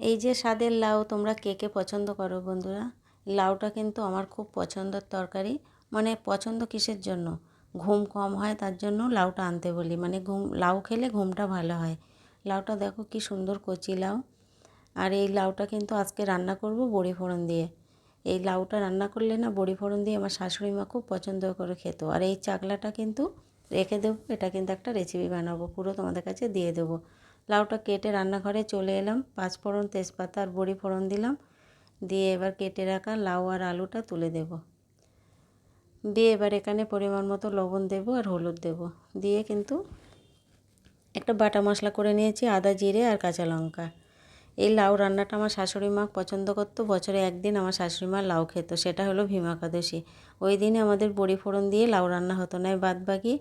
এই যে স্বাদের লাউ তোমরা কে কে পছন্দ করো বন্ধুরা? লাউটা কিন্তু আমার খুব পছন্দের তরকারি। মানে পছন্দ কিসের জন্য? ঘুম কম হয় তার জন্য লাউটা আনতে বলি। মানে লাউ খেলে ঘুমটা ভালো হয়। লাউটা দেখো কি সুন্দর কচি লাউ। আর এই লাউটা কিন্তু আজকে রান্না করব বড়ি ফোড়ন দিয়ে। এই লাউটা রান্না করলে না বড়ি ফোড়ন দিয়ে আমার শাশুড়ি মা খুব পছন্দ করে খেত। আর এই চাকলাটা কিন্তু রেখে দেবো, এটা কিন্তু একটা রেসিপি বানাবো, পুরো তোমাদের কাছে দিয়ে দেবো। লাউটা কেটে রান্নাঘরে চলে এলাম, পাঁচফোড়ন তেজপাতা আর বড়ি ফোড়ন দিলাম, দিয়ে এবার কেটে রাখা লাউ আর আলুটা তুলে দেব। দিয়ে এবার এখানে পরিমাণ মতো লবণ দেব আর হলুদ দেব। দিয়ে কিন্তু একটা বাটা মশলা করে নিয়েছি, আদা জিরে আর কাঁচা লঙ্কা। এই লাউ রান্নাটা আমার শাশুড়ি মা পছন্দ করতো। বছরে একদিন আমার শাশুড়ি মা লাউ খেত, সেটা হলো ভীমা একাদশী। ওই দিনে আমাদের বড়ি ফোড়ন দিয়ে লাউ রান্না হতো না, বাদ বাকি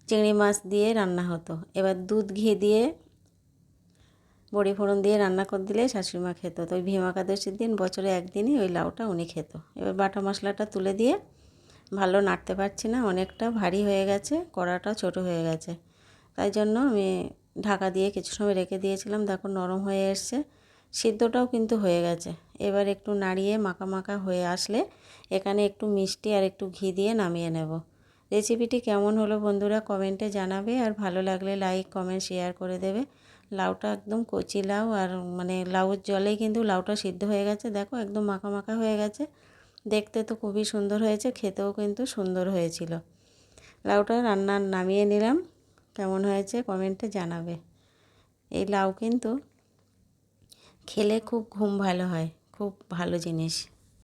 চিংড়ি মাছ দিয়ে রান্না হতো। এবার দুধ ঘি দিয়ে বড়ি ফোড়ন দিয়ে রান্না করে দিলে শাশুড়ি মা খেত। তো ওই ভীমা একাদশীর দিন বছরে একদিনই ওই লাউটা উনি খেত। এবার বাটা মশলাটা তুলে দিয়ে ভালো নাড়তে পারছি না, অনেকটা ভারী হয়ে গেছে, কড়াটা ছোট হয়ে গেছে, তাই জন্য আমি ঢাকা দিয়ে কিছু সময় রেখে দিয়েছিলাম। দেখো নরম হয়ে এসছে, সিদ্ধটাও কিন্তু হয়ে গেছে। এবার একটু নাড়িয়ে মাখা মাখা হয়ে আসলে এখানে একটু মিষ্টি আর একটু ঘি দিয়ে নামিয়ে নেব। রেসিপিটি কেমন হলো বন্ধুরা কমেন্টে জানাবে, আর ভালো লাগলে লাইক কমেন্ট শেয়ার করে দেবে। লাউটা একদম কচি লাউ, আর মানে লাউর জলেই কিন্তু লাউটা সিদ্ধ হয়ে গেছে। দেখো একদম মাখা মাখা হয়ে গেছে, দেখতে তো খুবই সুন্দর হয়েছে, খেতেও কিন্তু সুন্দর হয়েছিল। লাউটা রান্না নামিয়ে নিলাম, কেমন হয়েছে কমেন্টে জানাবে। এই লাউ কিন্তু খেলে খুব ঘুম ভালো হয়, খুব ভালো জিনিস।